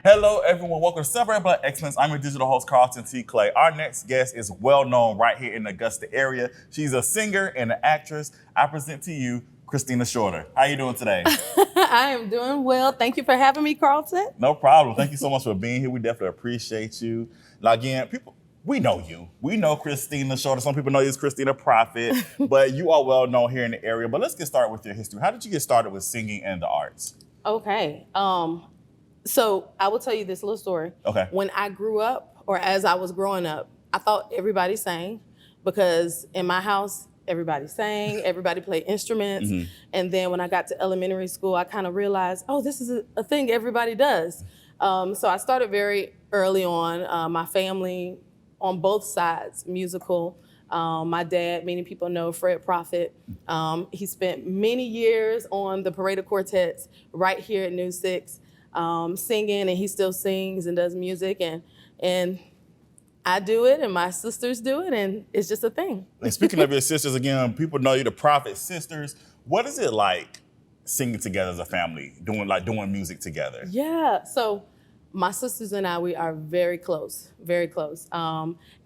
Hello, everyone. Welcome to Celebrate Black Excellence. I'm your digital host, Carlton T. Clay. Our next guest is well known right here in the Augusta area. She's a singer and an actress. I present to you Christina Shorter. How you doing today? I am doing well. Thank you for having me, Carlton. No problem. Thank you so much for being here. We definitely appreciate you. Now, again, we know you. We know Christina Shorter. Some people know you as Christina Prophet, but you are well known here in the area. But let's get started with your history. How did you get started with singing and the arts? Okay. So I will tell you this little story. Okay. When I grew up, or as I was growing up, I thought everybody sang because in my house, everybody sang, everybody played instruments. Mm-hmm. And then when I got to elementary school, I kind of realized, oh, this is a thing everybody does. So I started very early on. My family on both sides, musical. My dad, many people know Fred Prophet. He spent many years on the Parade of Quartets right here at New 6, singing, and he still sings and does music, and I do it, and my sisters do it, and it's just a thing. And speaking of your sisters, again, people know you the Prophet sisters. What is it like singing together as a family, doing music together? Yeah, so my sisters and I, we are very close, very close.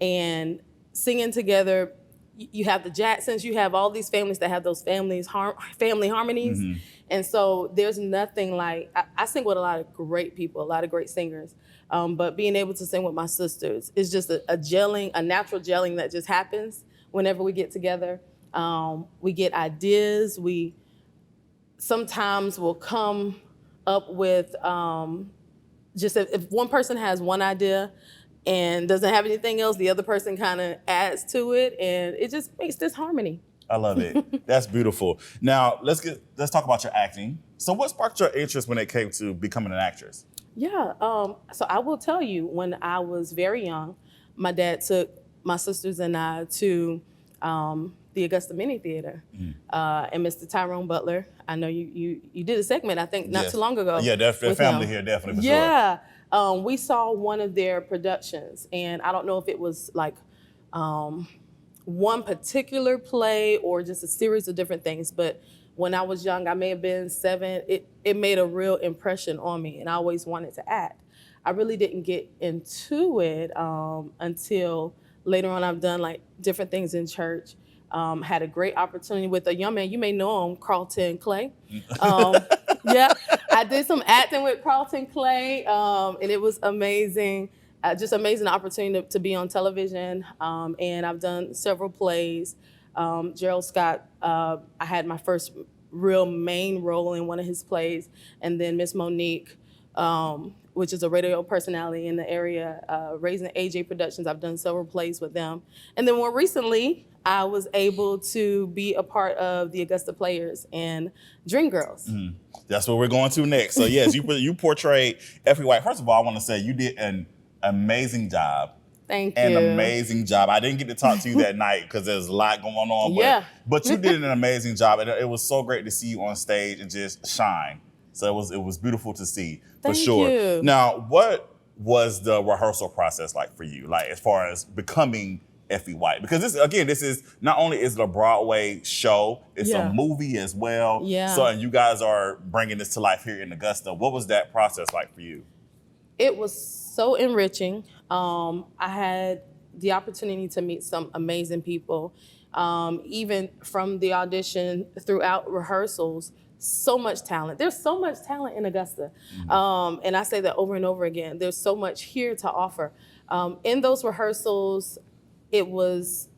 And singing together, you have the Jacksons, you have all these families that have those family harmonies. Mm-hmm. And so there's nothing like, I sing with a lot of great people, a lot of great singers. But being able to sing with my sisters is just a gelling, a natural gelling that just happens whenever we get together. We get ideas. We sometimes will come up with, just if one person has one idea and doesn't have anything else, the other person kind of adds to it, and it just makes this harmony. I love it. That's beautiful. Now, let's talk about your acting. So what sparked your interest when it came to becoming an actress? Yeah, so I will tell you, when I was very young, my dad took my sisters and I to the Augusta Theatre. And Mr. Tyrone Butler, I know you did a segment, I think, not too long ago. Yeah, their family here, definitely, for sure. Yeah, we saw one of their productions, and I don't know if it was like one particular play or just a series of different things, but when I was young, I may have been 7, it made a real impression on me, and I always wanted to act. I really didn't get into it until later on. I've done like different things in church. Had a great opportunity with a young man, you may know him, Carlton Clay. Yeah, I did some acting with Carlton Clay, and it was amazing. Just amazing opportunity to be on television, and I've done several plays. Gerald Scott, I had my first real main role in one of his plays, and then Miss Monique, which is a radio personality in the area, Raising AJ Productions. I've done several plays with them. And then more recently, I was able to be a part of the Augusta Players and Dreamgirls. Mm-hmm. That's what we're going to next. So yes, you portrayed Effie White. First of all, I want to say you did an amazing job. Thank you. An amazing job. I didn't get to talk to you that night because there's a lot going on. But you did an amazing job, and it was so great to see you on stage and just shine. So it was beautiful to see, for sure. Thank you. Now, what was the rehearsal process like for you, like as far as becoming Effie White? Because this is not only is it a Broadway show, it's a movie as well. Yeah. So, and you guys are bringing this to life here in Augusta. What was that process like for you? It was so enriching. I had the opportunity to meet some amazing people, even from the audition throughout rehearsals. So much talent. There's so much talent in Augusta. Mm-hmm. And I say that over and over again. There's so much here to offer. In those rehearsals, it was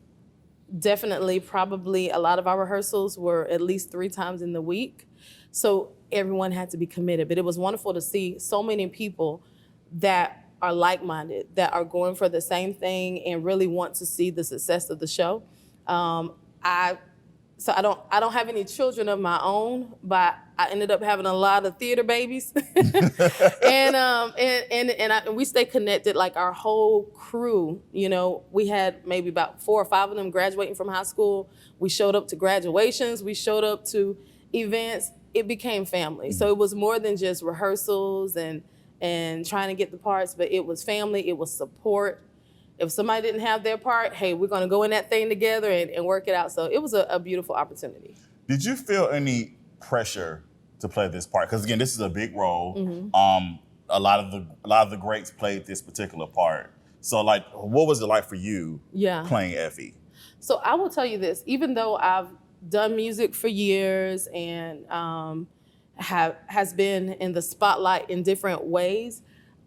definitely probably a lot of our rehearsals were at least 3 times in the week. So everyone had to be committed. But it was wonderful to see so many people that are like-minded, that are going for the same thing and really want to see the success of the show. So I don't have any children of my own, but I ended up having a lot of theater babies, and we stay connected. Like our whole crew, you know, we had maybe about 4 or 5 of them graduating from high school. We showed up to graduations. We showed up to events. It became family. Mm-hmm. So it was more than just rehearsals and trying to get the parts, but it was family. It was support. If somebody didn't have their part, hey, we're going to go in that thing together and work it out. So it was a beautiful opportunity. Did you feel any pressure to play this part? Because again, this is a big role. Mm-hmm. a lot of the greats played this particular part. So like, what was it like for you playing Effie? So I will tell you this, even though I've done music for years and has been in the spotlight in different ways,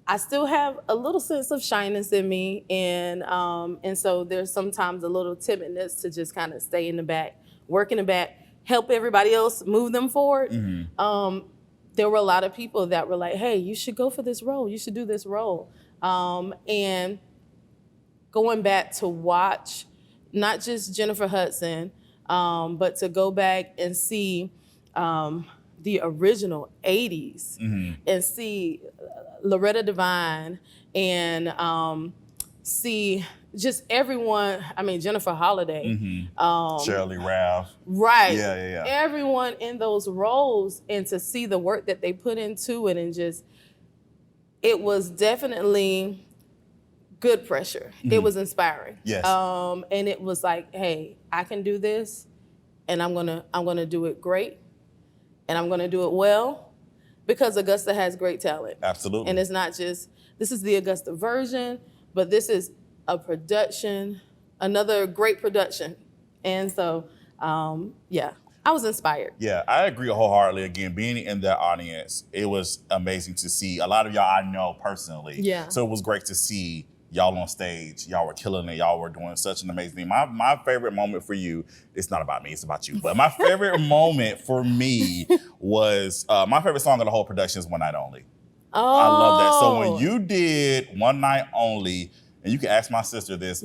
I still have a little sense of shyness in me, and so there's sometimes a little timidness to just kind of stay in the back, work in the back, help everybody else move them forward. There were a lot of people that were like, "Hey, you should go for this role. You should do this role." And going back to watch not just Jennifer Hudson, but to go back and see the original 80s and see Loretta Devine and see just everyone, I mean, Jennifer Holliday. Shirley Ralph. Right. Yeah. Everyone in those roles, and to see the work that they put into it, and just, it was definitely good pressure. It was inspiring. Yes. And it was like, hey, I can do this, and I'm gonna do it great, and I'm gonna do it well, because Augusta has great talent. Absolutely. And it's not just, this is the Augusta version, but this is a production, another great production. And so, I was inspired. Yeah, I agree wholeheartedly. Again, being in that audience, it was amazing to see. A lot of y'all I know personally. Yeah. So it was great to see y'all on stage. Y'all were killing it. Y'all were doing such an amazing thing. My favorite moment for you, it's not about me, it's about you. But my favorite moment for me was, my favorite song of the whole production is One Night Only. Oh. I love that. So when you did One Night Only, and you can ask my sister this,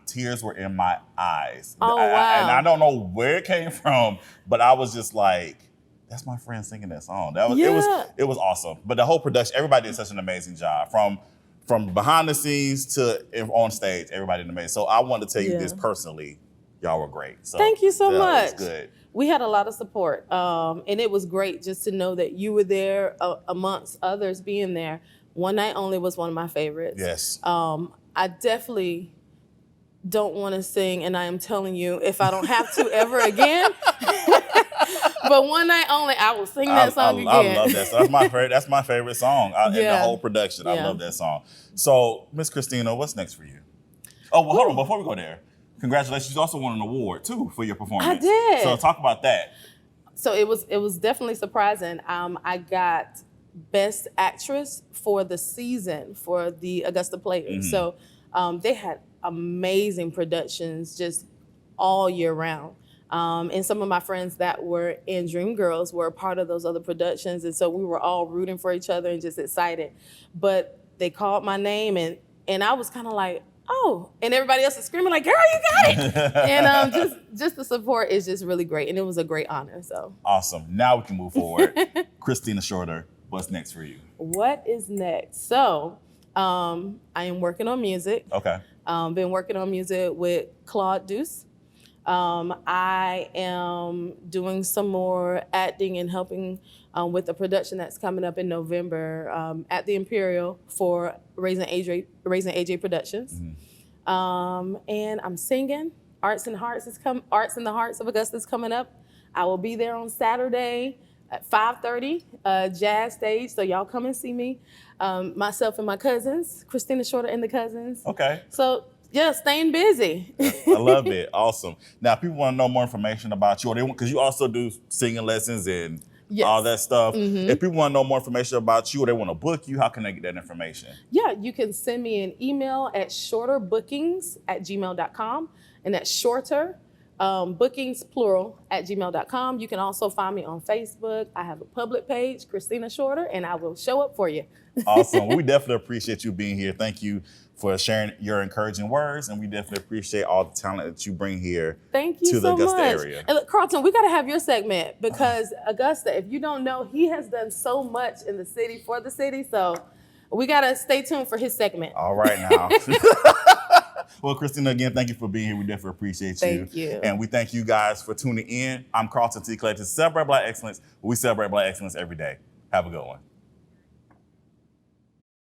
tears were in my eyes. Oh, wow. And I don't know where it came from, but I was just like, that's my friend singing that song. That was it was awesome. But the whole production, everybody did such an amazing job. From behind the scenes to on stage, everybody did amazing. So I wanted to tell you this personally. Y'all were great. So thank you so much. It was good. We had a lot of support, and it was great just to know that you were there amongst others being there. One Night Only was one of my favorites. Yes. I definitely don't want to sing, and I am telling you, if I don't have to ever again, but One Night Only, I will sing that song again. I love that song. That's my favorite song in the whole production. I love that song. So, Miss Christina, what's next for you? Oh, well, hold on. Before we go there, congratulations. You also won an award, too, for your performance. I did. So talk about that. So it was definitely surprising. I got Best Actress for the season for the Augusta Players. So they had amazing productions just all year round. And some of my friends that were in Dreamgirls were a part of those other productions. And so we were all rooting for each other and just excited. But they called my name, and I was kind of like, oh, and everybody else is screaming like, girl, you got it. And just the support is just really great. And it was a great honor, so. Awesome. Now we can move forward. Christina Shorter, what's next for you? What is next? So I am working on music. Okay. Been working on music with Claude Deuce. I am doing some more acting and helping with a production that's coming up in November at the Imperial for Raising AJ Productions. And I'm singing. Arts in the Hearts of Augusta is coming up. I will be there on Saturday at 5:30, Jazz Stage. So y'all come and see me. Myself and my cousins, Christina Shorter and the cousins. Okay. So yeah, staying busy. I love it. Awesome. Now, if people want to know more information about you, or they want, because you also do singing lessons and all that stuff. If people want to know more information about you, or they want to book you, how can they get that information? Yeah, you can send me an email at shorterbookings@gmail.com, and that's shorter, bookings plural @gmail.com. You can also find me on Facebook. I have a public page, Christina Shorter, and I will show up for you. Awesome. We definitely appreciate you being here. Thank you for sharing your encouraging words, and we definitely appreciate all the talent that you bring here Thank you to the so Augusta much. area. And look, Carlton, we got to have your segment, because Augusta, if you don't know, he has done so much in the city for the city, so we got to stay tuned for his segment. All right now. Well, Christina, again, thank you for being here. We definitely appreciate you. Thank you. And we thank you guys for tuning in. I'm Carlton T. Clay. To celebrate Black excellence, we celebrate Black excellence every day. Have a good one.